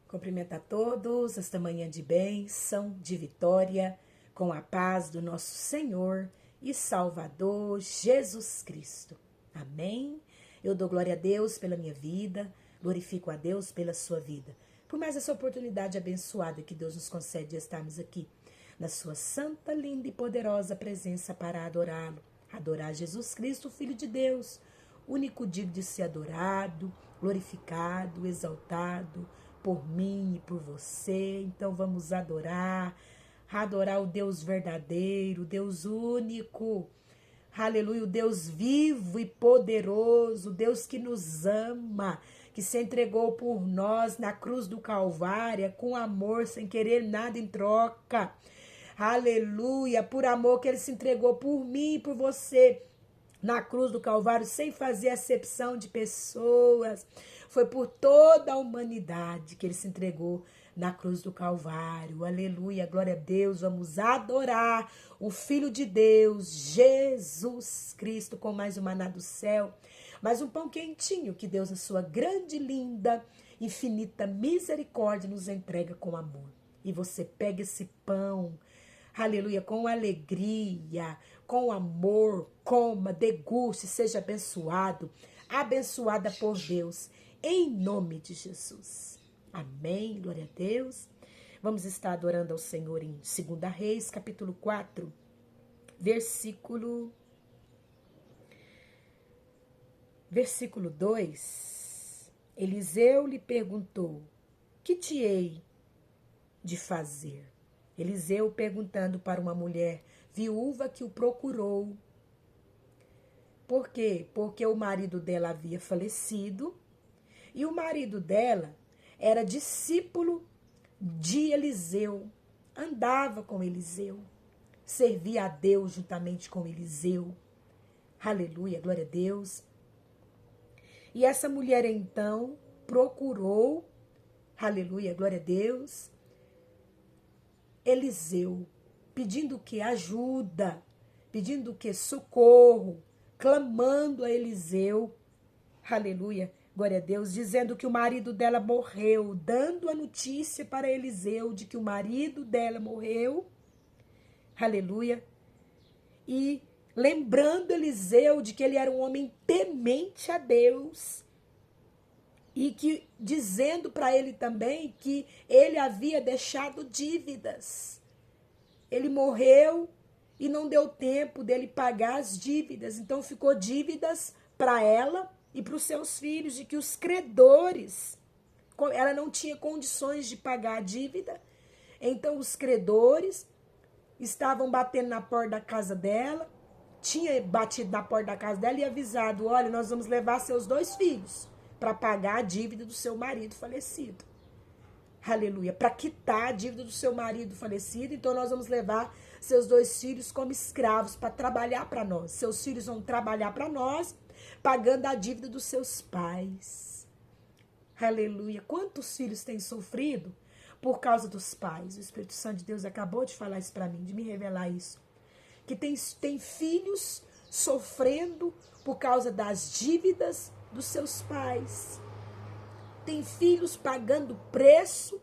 Cumprimento a todos esta manhã de bênção, de vitória, com a paz do nosso Senhor e Salvador Jesus Cristo. Amém? Eu dou glória a Deus pela minha vida, glorifico a Deus pela sua vida. Por mais essa oportunidade abençoada que Deus nos concede de estarmos aqui, na sua santa, linda e poderosa presença para adorá-lo. Adorar Jesus Cristo, Filho de Deus, único digno de ser adorado, glorificado, exaltado, por mim e por você. Então vamos adorar o Deus verdadeiro, o Deus único, aleluia, o Deus vivo e poderoso, o Deus que nos ama, que se entregou por nós na cruz do Calvário, com amor, sem querer nada em troca, aleluia, por amor que ele se entregou por mim e por você, na cruz do Calvário, sem fazer acepção de pessoas. Foi por toda a humanidade que ele se entregou na cruz do Calvário. Aleluia, glória a Deus. Vamos adorar o Filho de Deus, Jesus Cristo, com mais um maná do céu, mais um pão quentinho que Deus, na sua grande, linda, infinita misericórdia, nos entrega com amor. E você pega esse pão, aleluia, com alegria, com amor, coma, deguste, seja abençoado, abençoada por Deus, em nome de Jesus. Amém, glória a Deus. Vamos estar adorando ao Senhor em 2 Reis, capítulo 4, versículo 2. Eliseu lhe perguntou: que te hei de fazer? Eliseu perguntando para uma mulher viúva que o procurou. Por quê? Porque o marido dela havia falecido e o marido dela era discípulo de Eliseu, andava com Eliseu, servia a Deus juntamente com Eliseu. Aleluia, glória a Deus. E essa mulher então procurou, aleluia, glória a Deus, Eliseu, pedindo o que? Ajuda, pedindo o que? Socorro, clamando a Eliseu, aleluia, glória a Deus, dizendo que o marido dela morreu, dando a notícia para Eliseu de que o marido dela morreu, aleluia, e lembrando Eliseu de que ele era um homem temente a Deus, e que dizendo para ele também que ele havia deixado dívidas. Ele morreu e não deu tempo dele pagar as dívidas. Então ficou dívidas para ela e para os seus filhos, de que os credores, ela não tinha condições de pagar a dívida. Então os credores estavam batendo na porta da casa dela, tinha batido na porta da casa dela e avisado: olha, nós vamos levar seus 2 filhos para pagar a dívida do seu marido falecido. Aleluia. Para quitar a dívida do seu marido falecido, então nós vamos levar seus 2 filhos como escravos para trabalhar para nós. Seus filhos vão trabalhar para nós, pagando a dívida dos seus pais. Aleluia. Quantos filhos têm sofrido por causa dos pais? O Espírito Santo de Deus acabou de falar isso para mim, de me revelar isso. Que tem filhos sofrendo por causa das dívidas dos seus pais. Tem filhos pagando preço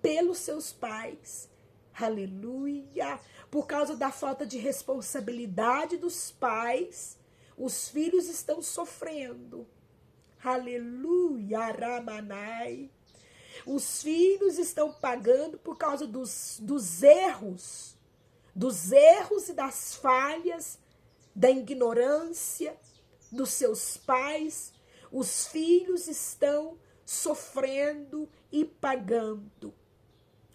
pelos seus pais. Aleluia! Por causa da falta de responsabilidade dos pais, os filhos estão sofrendo. Aleluia! Ramanai! Os filhos estão pagando por causa dos erros e das falhas, da ignorância dos seus pais. Os filhos estão sofrendo e pagando.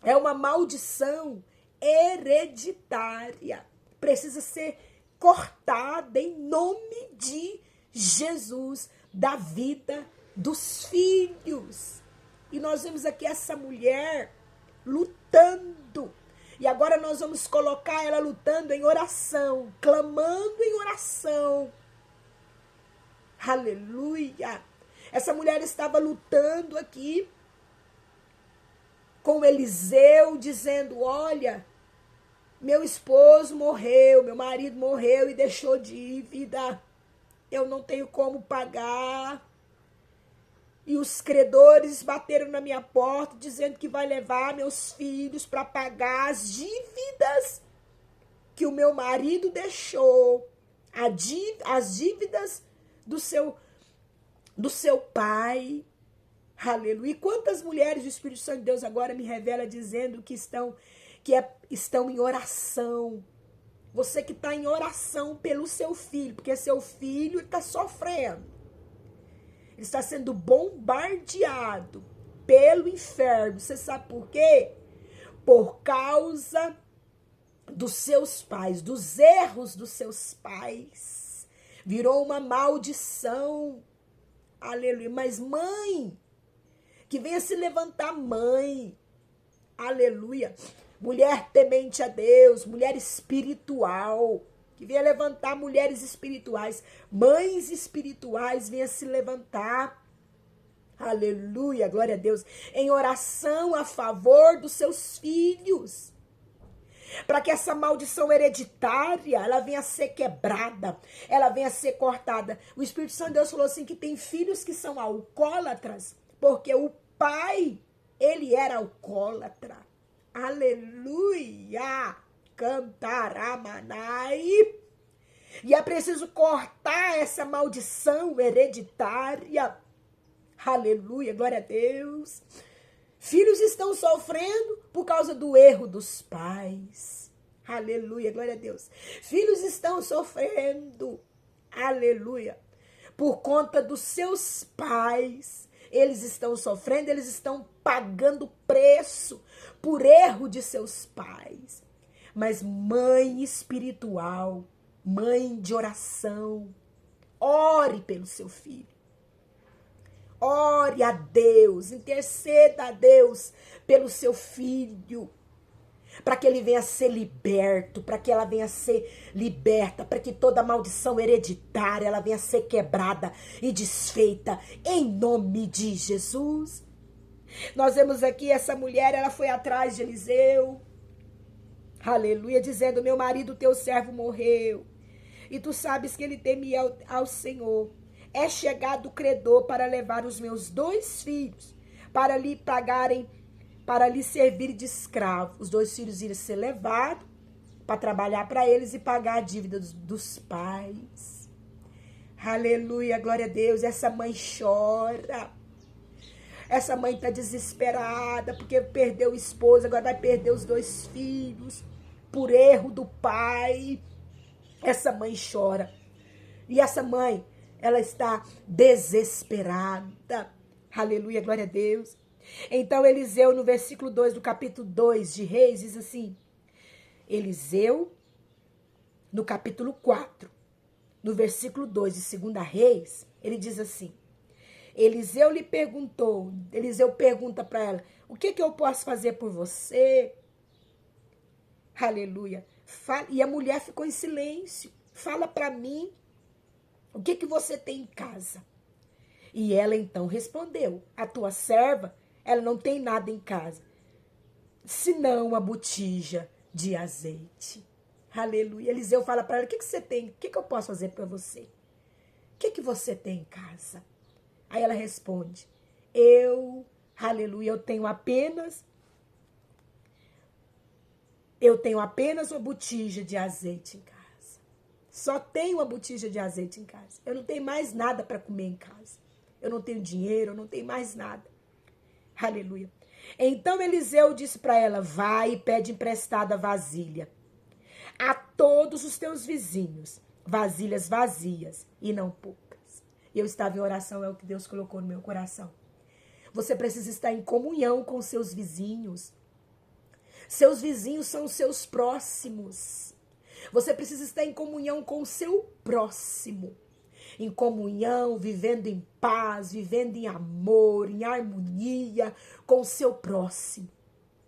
É uma maldição hereditária. Precisa ser cortada em nome de Jesus da vida dos filhos. E nós vemos aqui essa mulher lutando. E agora nós vamos colocar ela lutando em oração, clamando em oração. Aleluia! Essa mulher estava lutando aqui com Eliseu, dizendo: olha, meu esposo morreu, meu marido morreu e deixou dívida. Eu não tenho como pagar. E os credores bateram na minha porta, dizendo que vai levar meus filhos para pagar as dívidas que o meu marido deixou. As dívidas do seu pai. Aleluia. E quantas mulheres o Espírito Santo de Deus agora me revela dizendo que estão em oração. Você que está em oração pelo seu filho, porque seu filho está sofrendo. Ele está sendo bombardeado pelo inferno. Você sabe por quê? Por causa dos seus pais, dos erros dos seus pais. Virou uma maldição. Aleluia. Mas mãe, que venha se levantar mãe. Aleluia. Mulher temente a Deus, mulher espiritual. Que venha levantar mulheres espirituais. Mães espirituais, venha se levantar. Aleluia, glória a Deus. Em oração a favor dos seus filhos. Para que essa maldição hereditária, ela venha a ser quebrada, ela venha a ser cortada. O Espírito Santo de Deus falou assim que tem filhos que são alcoólatras, porque o pai, ele era alcoólatra. Aleluia! Cantaramanai. E é preciso cortar essa maldição hereditária. Aleluia, glória a Deus. Filhos estão sofrendo por causa do erro dos pais. Aleluia, glória a Deus. Filhos estão sofrendo, aleluia, por conta dos seus pais. Eles estão sofrendo, eles estão pagando preço por erro de seus pais. Mas mãe espiritual, mãe de oração, ore pelo seu filho. Ore a Deus, interceda a Deus pelo seu filho, para que ele venha a ser liberto, para que ela venha a ser liberta, para que toda maldição hereditária ela venha a ser quebrada e desfeita, em nome de Jesus. Nós vemos aqui essa mulher, ela foi atrás de Eliseu, aleluia, dizendo: meu marido, teu servo, morreu, e tu sabes que ele temia ao Senhor. É chegado o credor para levar os meus 2 filhos, para lhe pagarem, para lhe servir de escravo. Os 2 filhos iriam ser levados para trabalhar para eles e pagar a dívida dos pais. Aleluia, glória a Deus. Essa mãe chora. Essa mãe está desesperada porque perdeu o esposo, agora vai perder os 2 filhos por erro do pai. Essa mãe chora. E essa mãe, ela está desesperada. Aleluia, glória a Deus. Então Eliseu, no versículo 2 do capítulo 2 de Reis, diz assim. Eliseu, no capítulo 4, no versículo 2 de 2 Reis, ele diz assim. Eliseu pergunta para ela: o que eu posso fazer por você? Aleluia. E a mulher ficou em silêncio. Fala para mim. O que você tem em casa? E ela então respondeu: a tua serva, ela não tem nada em casa, senão uma botija de azeite. Aleluia. Eliseu fala para ela: o que você tem? O que eu posso fazer para você? O que você tem em casa? Aí ela responde: aleluia, eu tenho apenas uma botija de azeite em casa. Só tenho uma botija de azeite em casa. Eu não tenho mais nada para comer em casa. Eu não tenho dinheiro, eu não tenho mais nada. Aleluia. Então Eliseu disse para ela: vai e pede emprestada vasilha a todos os teus vizinhos, vasilhas vazias e não poucas. Eu estava em oração, é o que Deus colocou no meu coração. Você precisa estar em comunhão com seus vizinhos. Seus vizinhos são os seus próximos. Você precisa estar em comunhão com o seu próximo. Em comunhão, vivendo em paz, vivendo em amor, em harmonia com o seu próximo.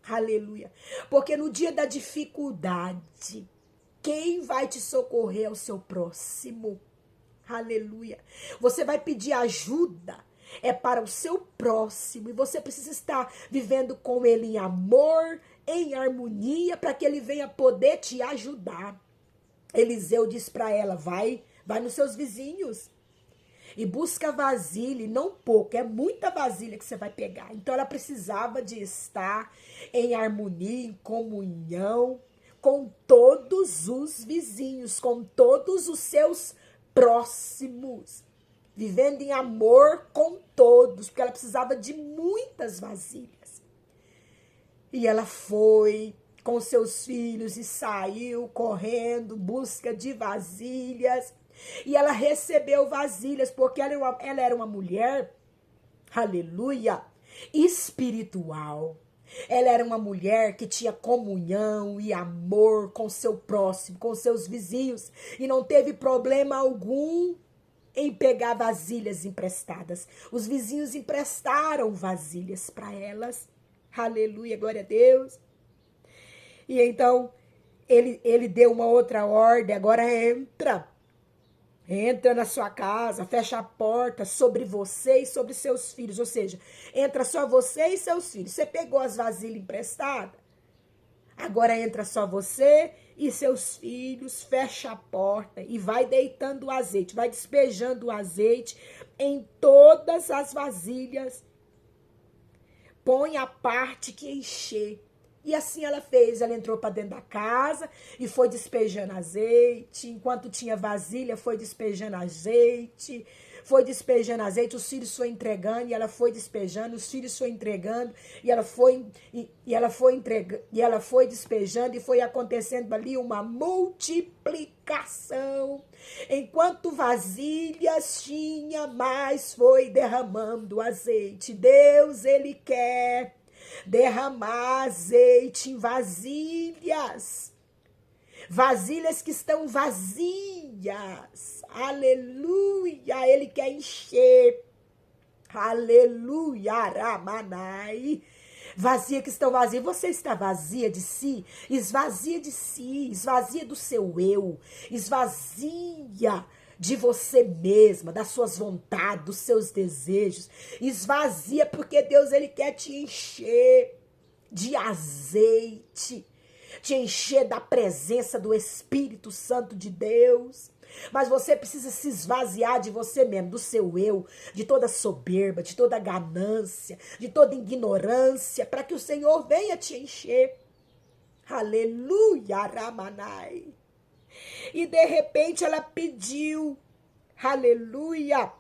Aleluia. Porque no dia da dificuldade, quem vai te socorrer é o seu próximo. Aleluia. Você vai pedir ajuda, é para o seu próximo. E você precisa estar vivendo com ele em amor, em harmonia, para que ele venha poder te ajudar. Eliseu disse para ela: vai nos seus vizinhos. E busca vasilha, e não pouco, é muita vasilha que você vai pegar. Então ela precisava de estar em harmonia, em comunhão com todos os vizinhos, com todos os seus próximos, vivendo em amor com todos, porque ela precisava de muitas vasilhas. E ela foi com seus filhos e saiu correndo, busca de vasilhas. E ela recebeu vasilhas, porque ela era uma mulher, aleluia, espiritual. Ela era uma mulher que tinha comunhão e amor com seu próximo, com seus vizinhos. E não teve problema algum em pegar vasilhas emprestadas. Os vizinhos emprestaram vasilhas para elas. Aleluia, glória a Deus. E então, ele deu uma outra ordem, agora entra na sua casa, fecha a porta sobre você e sobre seus filhos. Ou seja, entra só você e seus filhos. Você pegou as vasilhas emprestadas? Agora entra só você e seus filhos, fecha a porta e vai deitando o azeite, vai despejando o azeite em todas as vasilhas. Põe a parte que encher. E assim ela fez, ela entrou para dentro da casa e foi despejando azeite, enquanto tinha vasilha foi despejando azeite, os filhos foi entregando e ela foi despejando, os filhos foi entregando e ela foi entregando e ela foi despejando e foi acontecendo ali uma multiplicação. Enquanto vasilhas tinha, mais foi derramando azeite. Deus, ele quer derramar azeite em vasilhas. Vasilhas que estão vazias. Aleluia. Ele quer encher. Aleluia. Ramanai. Vazia que estão vazias. Você está vazia de si? Esvazia de si. Esvazia do seu eu. Esvazia de você mesma, das suas vontades, dos seus desejos. Esvazia, porque Deus, ele quer te encher de azeite, te encher da presença do Espírito Santo de Deus. Mas você precisa se esvaziar de você mesmo, do seu eu, de toda soberba, de toda ganância, de toda ignorância, para que o Senhor venha te encher. Aleluia, Ramanai. E de repente ela pediu, aleluia,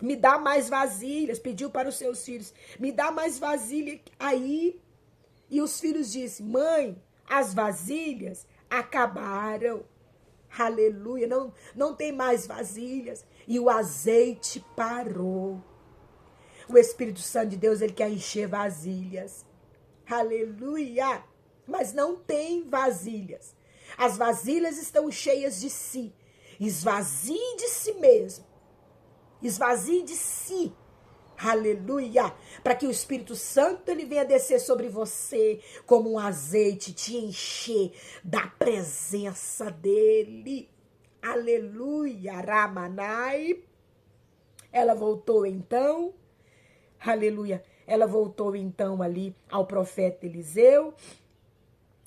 me dá mais vasilhas, pediu para os seus filhos, me dá mais vasilha aí. E os filhos disseram, mãe, as vasilhas acabaram, aleluia, não tem mais vasilhas. E o azeite parou. O Espírito Santo de Deus, ele quer encher vasilhas, aleluia, mas não tem vasilhas. As vasilhas estão cheias de si. Esvazie de si mesmo. Esvazie de si. Aleluia. Para que o Espírito Santo ele venha descer sobre você como um azeite, te encher da presença dele. Aleluia. Ramanai. Ela voltou então. Aleluia. Ela voltou então ali ao profeta Eliseu.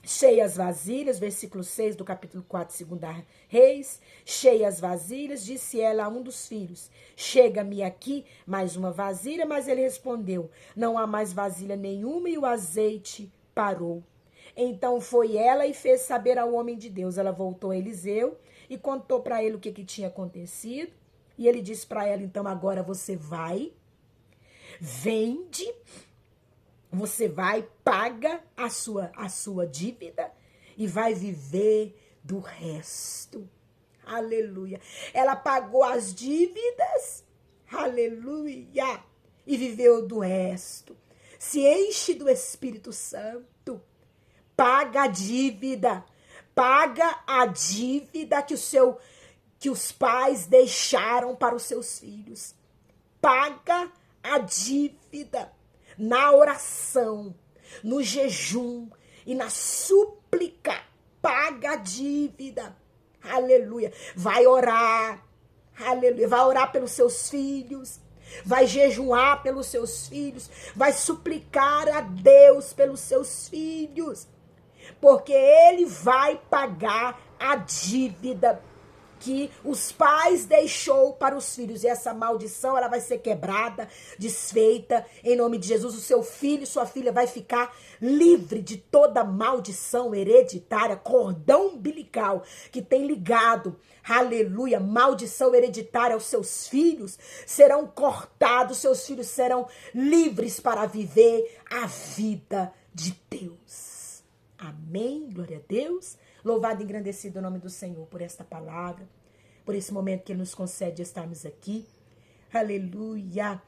Cheias vasilhas, versículo 6 do capítulo 4, 2 Reis. Cheias vasilhas, disse ela a um dos filhos, chega-me aqui mais uma vasilha, mas ele respondeu, não há mais vasilha nenhuma, e o azeite parou. Então foi ela e fez saber ao homem de Deus. Ela voltou a Eliseu e contou para ele o que tinha acontecido, e ele disse para ela, então agora você vai, vende, você vai, paga a sua dívida e vai viver do resto. Aleluia. Ela pagou as dívidas, aleluia, e viveu do resto. Se enche do Espírito Santo. Paga a dívida. Paga a dívida que os pais deixaram para os seus filhos. Paga a dívida. Na oração, no jejum e na súplica, paga a dívida, aleluia, vai orar, aleluia, vai orar pelos seus filhos, vai jejuar pelos seus filhos, vai suplicar a Deus pelos seus filhos, porque ele vai pagar a dívida que os pais deixou para os filhos. E essa maldição, ela vai ser quebrada, desfeita, em nome de Jesus. O seu filho, sua filha vai ficar livre de toda maldição hereditária, cordão umbilical que tem ligado, aleluia, maldição hereditária aos seus filhos, serão cortados, seus filhos serão livres para viver a vida de Deus. Amém, glória a Deus. Louvado e engrandecido o nome do Senhor por esta palavra, por esse momento que Ele nos concede de estarmos aqui. Aleluia.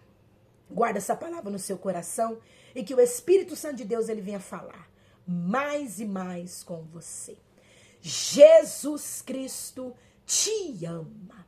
Guarda essa palavra no seu coração e que o Espírito Santo de Deus, ele venha falar mais e mais com você. Jesus Cristo te ama.